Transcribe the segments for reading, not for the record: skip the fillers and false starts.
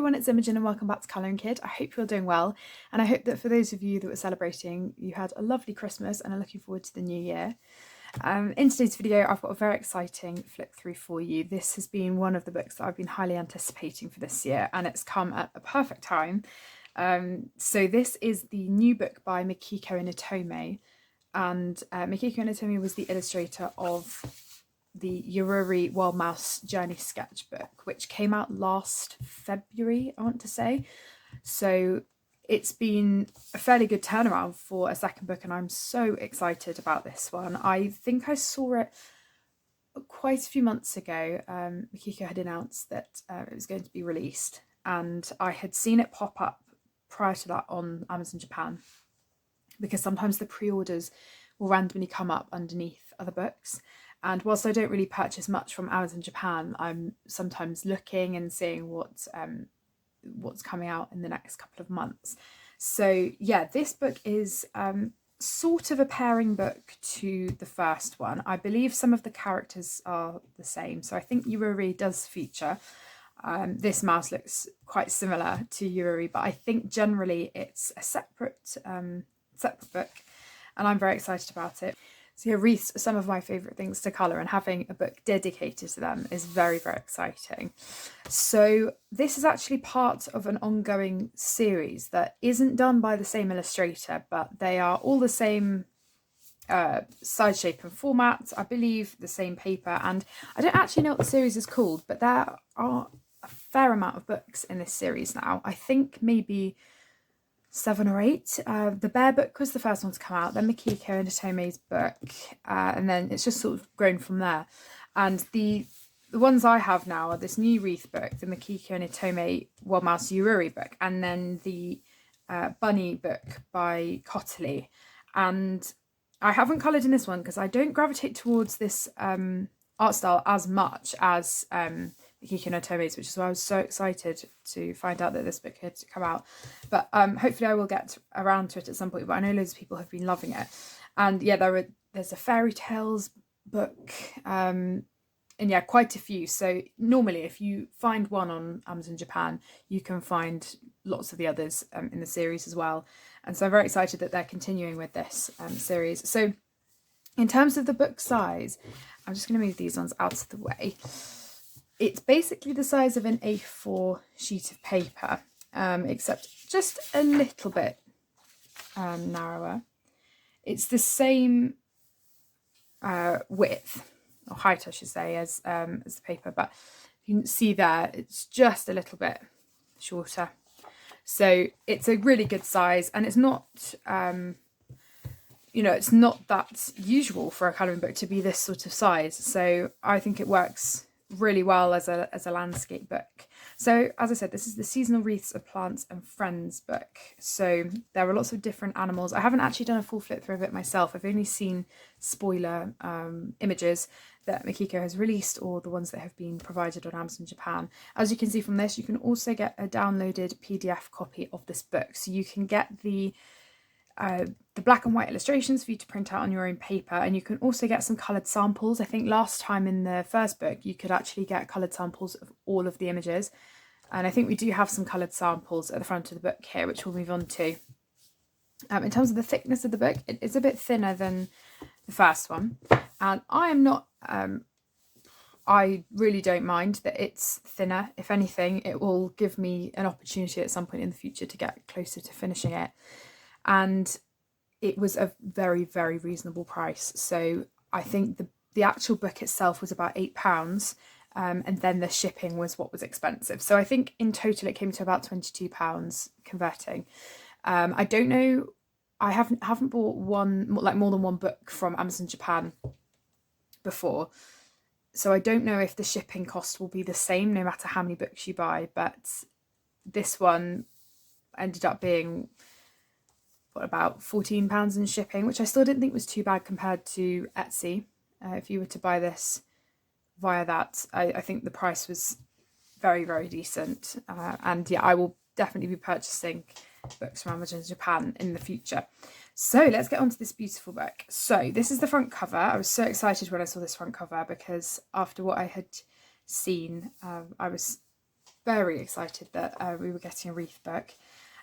everyone, it's Imogen and welcome back to Colouring Kid. I hope you're doing well, and I hope that for those of you that were celebrating, you had a lovely Christmas and are looking forward to the new year. In today's video, I've got a very exciting flip through for you. This has been one of the books that I've been highly anticipating for this year, and it's come at a perfect time. So this is the new book by Makiko Inatome, and Makiko Inatome was the illustrator of the Yururi Wild Mouse Journey sketchbook, which came out last February, I want to say. So it's been a fairly good turnaround for a second book, and I'm so excited about this one. I think I saw it quite a few months ago. Makiko had announced that it was going to be released, and I had seen it pop up prior to that on Amazon Japan, because sometimes the pre-orders will randomly come up underneath other books. And whilst I don't really purchase much from Amazon Japan, I'm sometimes looking and seeing what's coming out in the next couple of months. So yeah, this book is sort of a pairing book to the first one. I believe some of the characters are the same. So I think Yururi does feature. This mouse looks quite similar to Yururi, but I think generally it's a separate book, and I'm very excited about it. So yeah, Wreaths are some of my favourite things to colour, and having a book dedicated to them is very, very exciting. So this is actually part of an ongoing series that isn't done by the same illustrator, but they are all the same size, shape and format, I believe the same paper, and I don't actually know what the series is called, but there are a fair amount of books in this series now. I think maybe 7 or 8. The Bear book was the first one to come out, then Makiko Inatome's book, and then it's just sort of grown from there. And the ones I have now are this new Wreath book, the Makiko Inatome Wild Mouse Yururi book, and then the Bunny book by Cotterley. And I haven't coloured in this one because I don't gravitate towards this art style as much as Makiko Inatome's, which is why I was so excited to find out that this book had come out. But hopefully I will get around to it at some point, but I know loads of people have been loving it. And yeah, there's a fairy tales book, and yeah, quite a few. So normally if you find one on Amazon Japan, you can find lots of the others in the series as well. And so I'm very excited that they're continuing with this series. So in terms of the book size, I'm just going to move these ones out of the way. It's basically the size of an A4 sheet of paper, except just a little bit narrower. It's the same width, or height I should say, as the paper, but you can see there it's just a little bit shorter. So it's a really good size, and it's not, it's not that usual for a colouring book to be this sort of size. So I think it works really well as a landscape book. So as I said, this is the Seasonal Wreaths of Plants and Friends book. So there are lots of different animals. I haven't actually done a full flip through of it myself. I've only seen spoiler images that Makiko has released, or the ones that have been provided on Amazon Japan. As you can see from this, you can also get a downloaded PDF copy of this book. So you can get the black and white illustrations for you to print out on your own paper, and you can also get some coloured samples. I think last time in the first book you could actually get coloured samples of all of the images, and I think we do have some coloured samples at the front of the book here, which we'll move on to. In terms of the thickness of the book, it is a bit thinner than the first one, and I am not I really don't mind that it's thinner. If anything, it will give me an opportunity at some point in the future to get closer to finishing it. And it was a very, very reasonable price. So I think the actual book itself was about £8, and then the shipping was what was expensive. So I think in total it came to about £22 converting. I don't know, I haven't bought more than one book from Amazon Japan before, so I don't know if the shipping cost will be the same no matter how many books you buy, but this one ended up being about £14 in shipping, which I still didn't think was too bad compared to Etsy. If you were to buy this via that, I think the price was very, very decent. And yeah, I will definitely be purchasing books from Amazon Japan in the future. So let's get on to this beautiful book. So this is the front cover. I was so excited when I saw this front cover because after what I had seen, I was very excited that we were getting a wreath book.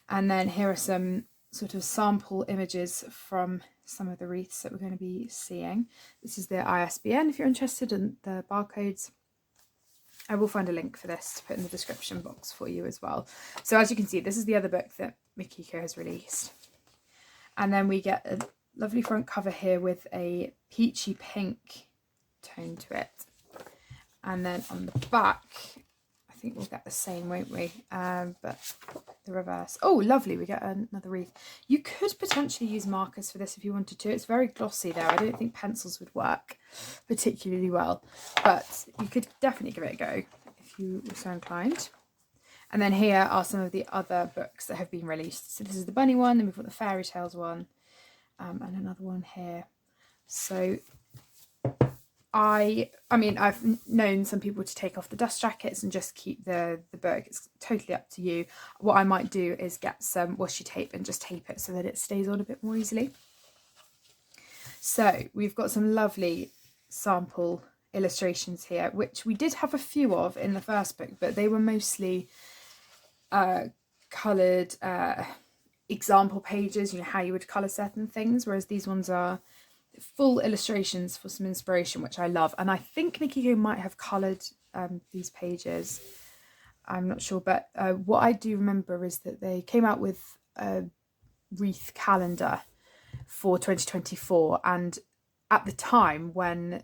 And then here are some sort of sample images from some of the wreaths that we're going to be seeing. This is the ISBN if you're interested in the barcodes. I will find a link for this to put in the description box for you as well. So as you can see, this is the other book that Makiko has released. And then we get a lovely front cover here with a peachy pink tone to it. And then on the back, I think we'll get the same, won't we? But the reverse. Oh, lovely. We get another wreath. You could potentially use markers for this if you wanted to. It's very glossy though. I don't think pencils would work particularly well, but you could definitely give it a go if you were so inclined. And then here are some of the other books that have been released. So this is the bunny one, then we've got the fairy tales one, and another one here. So I mean, I've known some people to take off the dust jackets and just keep the book. It's totally up to you. What I might do is get some washi tape and just tape it so that it stays on a bit more easily. So we've got some lovely sample illustrations here, which we did have a few of in the first book, but they were mostly coloured example pages, you know, how you would colour certain things, whereas these ones are full illustrations for some inspiration, which I love. And I think Makiko might have coloured these pages, I'm not sure, but what I do remember is that they came out with a wreath calendar for 2024, and at the time when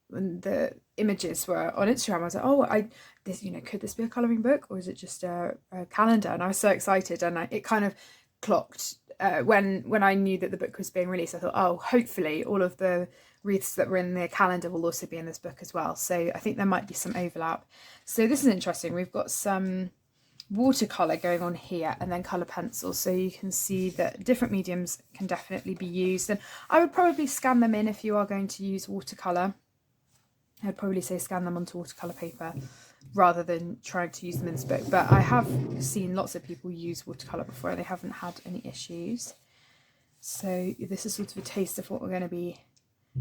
the images were on Instagram, I was like, oh, this, you know, could this be a colouring book or is it just a calendar? And I was so excited, and it kind of clocked when I knew that the book was being released. I thought, oh, hopefully all of the wreaths that were in the calendar will also be in this book as well. So I think there might be some overlap. So this is interesting. We've got some watercolour going on here and then colour pencils, so you can see that different mediums can definitely be used. And I would probably scan them in if you are going to use watercolour. I'd probably say scan them onto watercolour paper rather than trying to use them in this book, but I have seen lots of people use watercolour before and they haven't had any issues. So this is sort of a taste of what we're going to be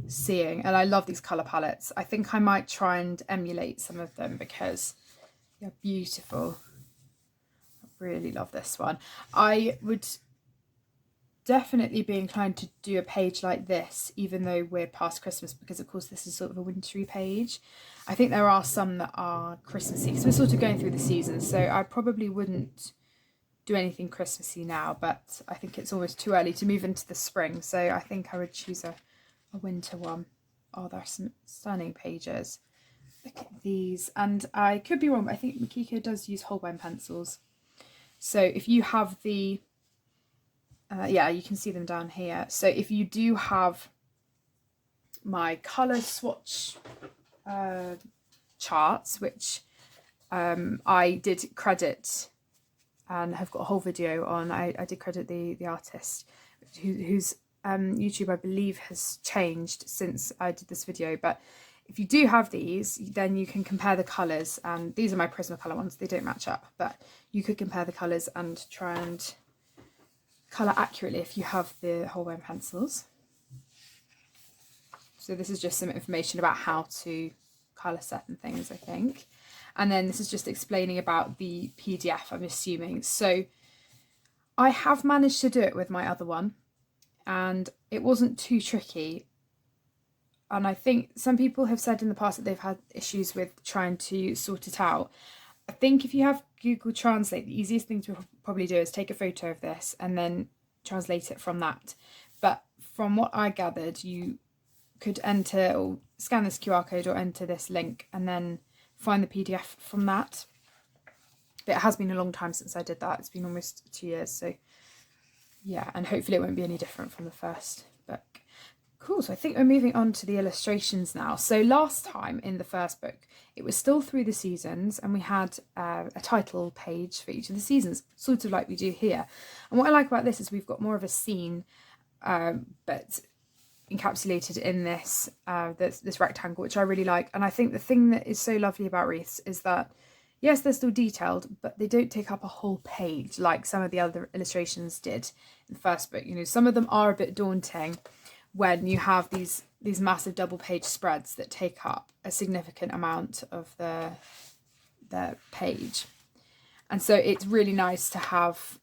seeing, and I love these colour palettes. I think I might try and emulate some of them because they're beautiful. I really love this one. I would definitely be inclined to do a page like this even though we're past Christmas, because of course this is sort of a wintry page. I think there are some that are Christmassy, so we're sort of going through the seasons, so I probably wouldn't do anything Christmassy now, but I think it's almost too early to move into the spring, so I think I would choose a winter one. Oh, there are some stunning pages. Look at these, and I could be wrong, but I think Makiko does use Holbein pencils. So if you have the yeah, you can see them down here. So if you do have my colour swatch charts, which I did credit and have got a whole video on, I did credit the artist whose YouTube I believe has changed since I did this video. But if you do have these, then you can compare the colours, and these are my Prismacolor ones, they don't match up, but you could compare the colours and try and colour accurately if you have the Holbein pencils. So this is just some information about how to colour certain things, I think. And then this is just explaining about the PDF, I'm assuming. So I have managed to do it with my other one, and it wasn't too tricky. And I think some people have said in the past that they've had issues with trying to sort it out. I think if you have Google Translate, the easiest thing to probably do is take a photo of this and then translate it from that. But from what I gathered, you could enter or scan this QR code or enter this link and then find the PDF from that. But it has been a long time since I did that. It's been almost 2 years. So yeah, and hopefully it won't be any different from the first book. Cool, so I think we're moving on to the illustrations now. So last time in the first book, it was still through the seasons, and we had a title page for each of the seasons, sort of like we do here. And what I like about this is we've got more of a scene, but encapsulated in this this rectangle, which I really like. And I think the thing that is so lovely about Wreaths is that, yes, they're still detailed, but they don't take up a whole page like some of the other illustrations did in the first book. You know, some of them are a bit daunting when you have these massive double page spreads that take up a significant amount of the their page. And so it's really nice to have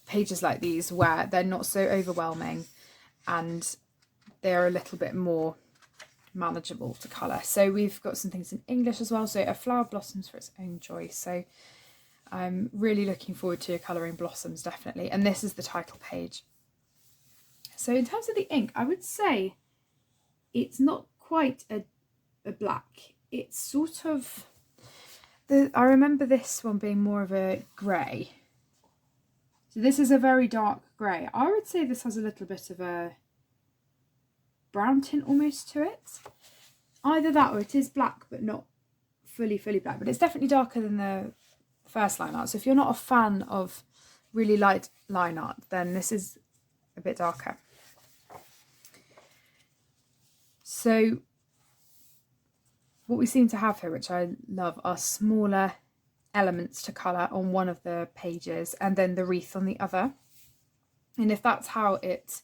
pages like these where they're not so overwhelming and they're a little bit more manageable to colour. So we've got some things in English as well. So a flower blossoms for its own joy. So I'm really looking forward to colouring blossoms, definitely. And this is the title page. So in terms of the ink, I would say it's not quite a black. It's sort of, I remember this one being more of a grey. So this is a very dark grey. I would say this has a little bit of a brown tint almost to it. Either that or it is black but not fully black. But it's definitely darker than the first line art. So if you're not a fan of really light line art, then this is a bit darker. So what we seem to have here, which I love, are smaller elements to colour on one of the pages and then the wreath on the other. And if that's how it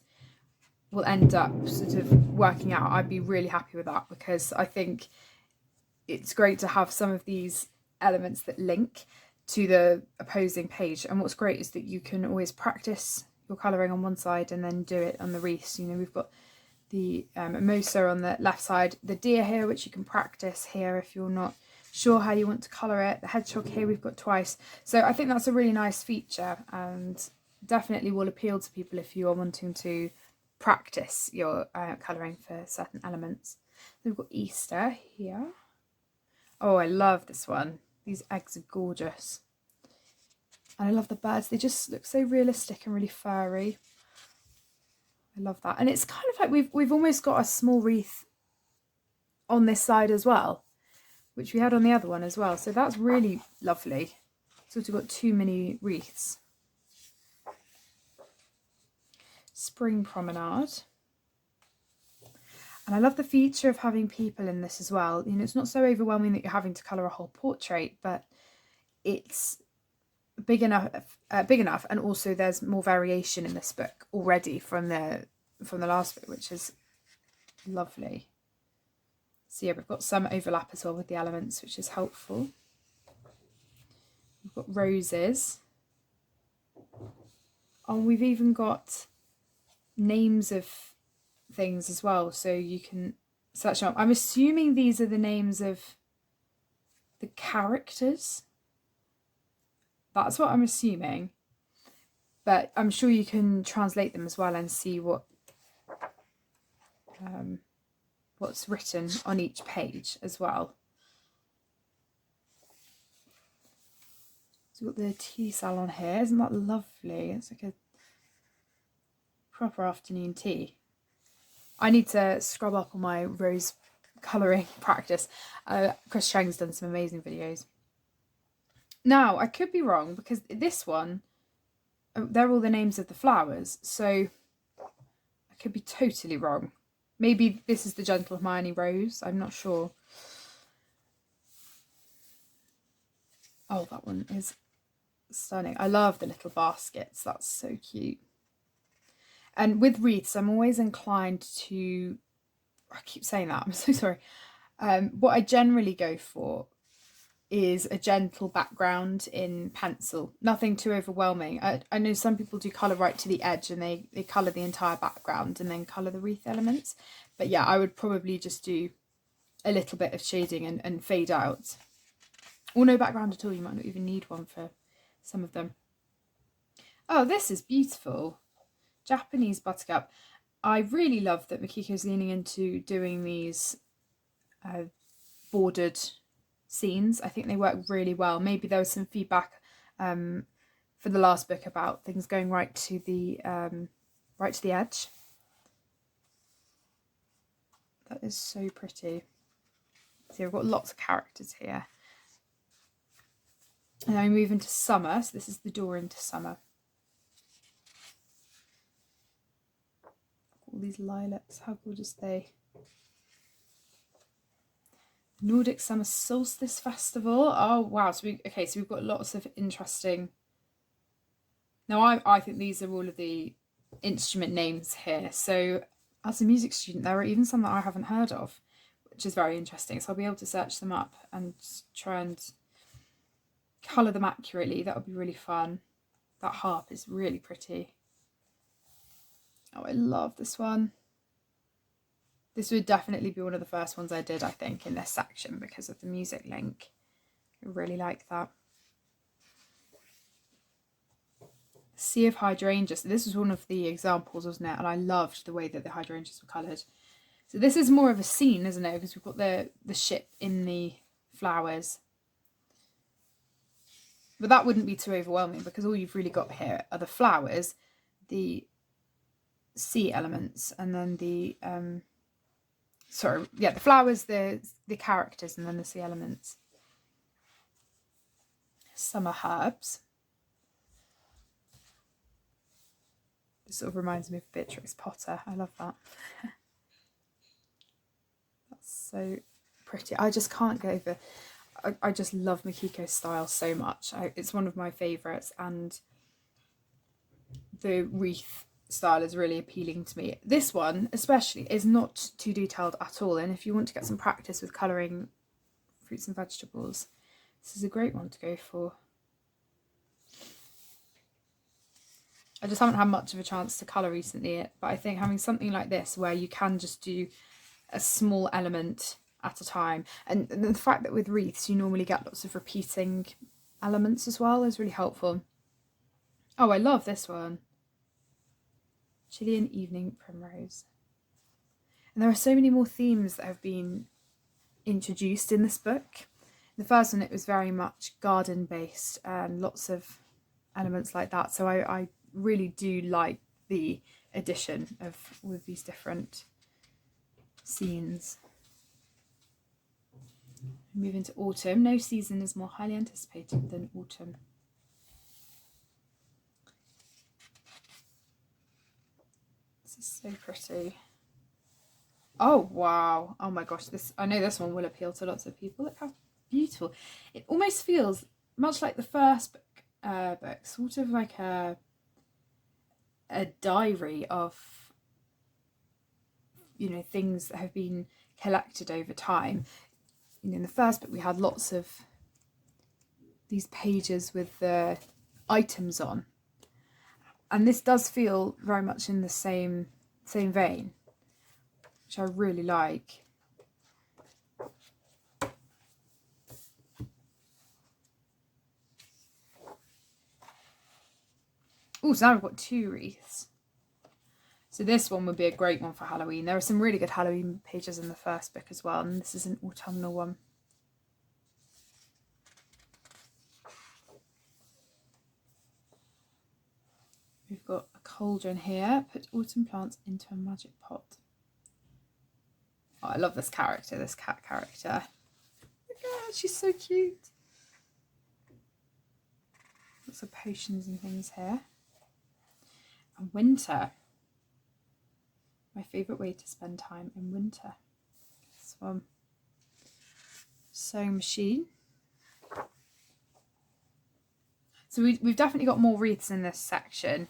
will end up sort of working out, I'd be really happy with that, because I think it's great to have some of these elements that link to the opposing page. And what's great is that you can always practice your colouring on one side and then do it on the wreaths. You know, we've got the mimosa on the left side, the deer here, which you can practice here if you're not sure how you want to colour it, the hedgehog here we've got twice. So I think that's a really nice feature and definitely will appeal to people if you are wanting to practice your colouring for certain elements. Then we've got Easter here. Oh, I love this one. These eggs are gorgeous. And I love the birds. They just look so realistic and really furry. I love that. And it's kind of like we've almost got a small wreath on this side as well, which we had on the other one as well. So that's really lovely. So we've got two mini wreaths. Spring Promenade. And I love the feature of having people in this as well. You know, it's not so overwhelming that you're having to colour a whole portrait, but it's big enough, and also there's more variation in this book already from the last book, which is lovely. So yeah, we've got some overlap as well with the elements, which is helpful. We've got roses, and we've even got names of things as well, so you can search them up. I'm assuming these are the names of the characters. That's what I'm assuming, but I'm sure you can translate them as well and see what's written on each page as well. So we've got the tea salon here. Isn't that lovely? It's like a proper afternoon tea. I need to scrub up on my rose colouring practice. Chris Cheng's done some amazing videos. Now, I could be wrong, because this one, they're all the names of the flowers, so I could be totally wrong. Maybe this is the Gentle Hermione Rose, I'm not sure. Oh, that one is stunning. I love the little baskets, that's so cute. And with wreaths, I'm always inclined to, I keep saying that, I'm so sorry. What I generally go for is a gentle background in pencil, nothing too overwhelming. I know some people do colour right to the edge and they colour the entire background and then colour the wreath elements. But yeah, I would probably just do a little bit of shading and fade out. Or no background at all, you might not even need one for some of them. Oh, this is beautiful. Japanese buttercup. I really love that Makiko's leaning into doing these bordered scenes. I think they work really well. Maybe there was some feedback for the last book about things going right to the edge. That is so pretty. So we've got lots of characters here. And then we move into summer. So this is the door into summer. All these lilacs, how gorgeous are they? Nordic Summer Solstice Festival. Oh wow, so we've got lots of interesting. Now I think these are all of the instrument names here. So as a music student, there are even some that I haven't heard of, which is very interesting. So I'll be able to search them up and try and colour them accurately, that would be really fun. That harp is really pretty. Oh, I love this one. This would definitely be one of the first ones I did, I think, in this section because of the music link. I really like that. Sea of hydrangeas. So this was one of the examples, wasn't it? And I loved the way that the hydrangeas were coloured. So this is more of a scene, isn't it? Because we've got the ship in the flowers. But that wouldn't be too overwhelming because all you've really got here are the flowers, the sea elements, and then the the flowers, the characters, and then the sea elements. Summer herbs. This sort of reminds me of Beatrix Potter. I love that. That's so pretty. I just can't get over. I just love Makiko's style so much. It's one of my favourites, and the wreath style is really appealing to me. This one especially is not too detailed at all, and if you want to get some practice with colouring fruits and vegetables, this is a great one to go for. I just haven't had much of a chance to colour recently, but I think having something like this where you can just do a small element at a time, and the fact that with wreaths you normally get lots of repeating elements as well is really helpful. Oh, I love this one. Chilean Evening Primrose. And there are so many more themes that have been introduced in this book. The first one, it was very much garden based and lots of elements like that. So I really do like the addition of all of these different scenes. Move into autumn. No season is more highly anticipated than autumn. This is so pretty. Oh wow, oh my gosh, this, I know this one will appeal to lots of people. Look how beautiful. It almost feels much like the first book, sort of like a diary of, you know, things that have been collected over time. You know, in the first book we had lots of these pages with the items on, and this does feel very much in the same vein, which I really like. Oh, so now we've got 2 wreaths. So this one would be a great one for Halloween. There are some really good Halloween pages in the first book as well, and this is an autumnal one. We've got a cauldron here. Put autumn plants into a magic pot. Oh, I love this character, this cat character. Look at her, she's so cute. Lots of potions and things here. And winter. My favourite way to spend time in winter. This one. Sewing machine. So we've definitely got more wreaths in this section,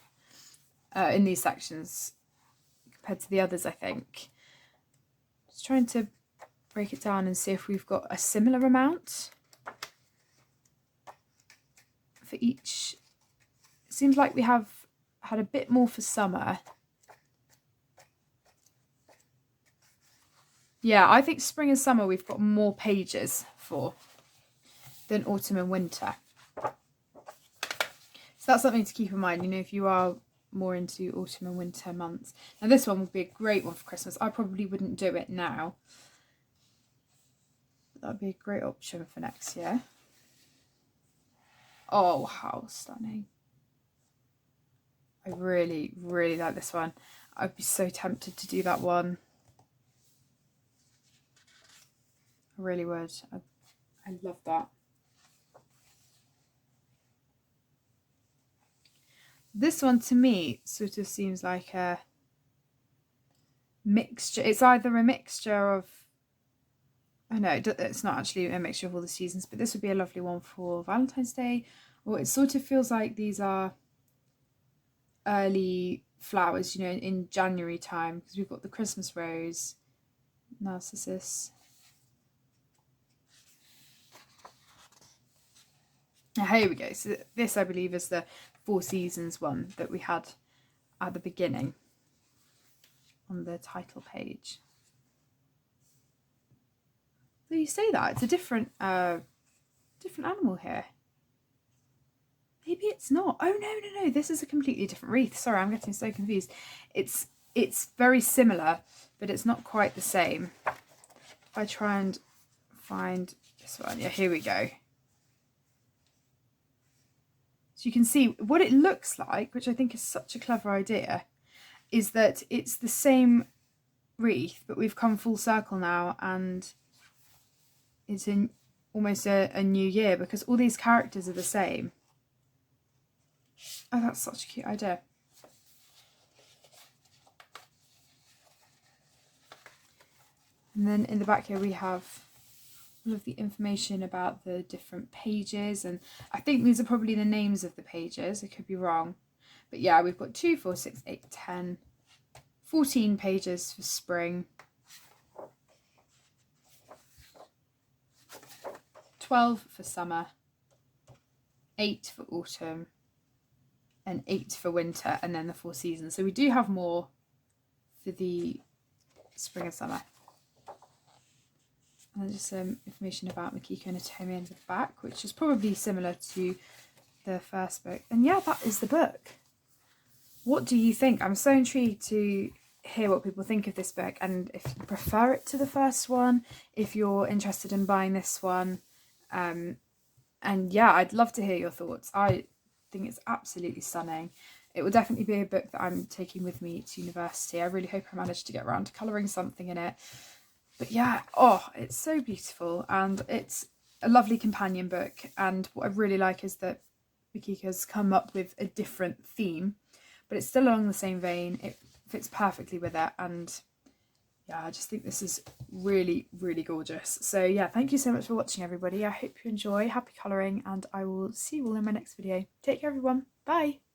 in these sections, compared to the others, I think. Just trying to break it down and see if we've got a similar amount for each. It seems like we have had a bit more for summer. Yeah, I think spring and summer we've got more pages for than autumn and winter. So that's something to keep in mind, you know, if you are more into autumn and winter months. Now this one would be a great one for Christmas. I probably wouldn't do it now. But that would be a great option for next year. Oh, how stunning. I really, really like this one. I'd be so tempted to do that one. I really would. I love that. This one to me sort of seems like a mixture. It's either a mixture of, I know it's not actually a mixture of all the seasons, but this would be a lovely one for Valentine's Day. Or it sort of feels like these are early flowers, you know, in January time, because we've got the Christmas rose, narcissus. Now, here we go. So this, I believe, is the Four Seasons one that we had at the beginning on the title page. So you say that it's a different animal here. Maybe it's not. Oh no, this is a completely different wreath. Sorry, I'm getting so confused. It's very similar, but it's not quite the same. If I try and find this one, yeah, here we go. So you can see what it looks like, which I think is such a clever idea, is that it's the same wreath, but we've come full circle now, and it's in almost a new year because all these characters are the same. Oh, that's such a cute idea. And then in the back here we have all of the information about the different pages, and I think these are probably the names of the pages. I could be wrong, but yeah, we've got 2, 4, 6, 8, 10, 14 pages for spring, 12 for summer, 8 for autumn, and 8 for winter, and then the 4 seasons. So we do have more for the spring and summer. And then just some information about Makiko and Inatome in the back, which is probably similar to the first book. And yeah, that is the book. What do you think? I'm so intrigued to hear what people think of this book, and if you prefer it to the first one, if you're interested in buying this one. And yeah, I'd love to hear your thoughts. I think it's absolutely stunning. It will definitely be a book that I'm taking with me to university. I really hope I manage to get around to colouring something in it. But yeah, oh, it's so beautiful, and it's a lovely companion book. And what I really like is that Makiko's come up with a different theme, but it's still along the same vein. It fits perfectly with it, and yeah, I just think this is really, really gorgeous. So yeah, thank you so much for watching, everybody. I hope you enjoy. Happy colouring, and I will see you all in my next video. Take care, everyone. Bye.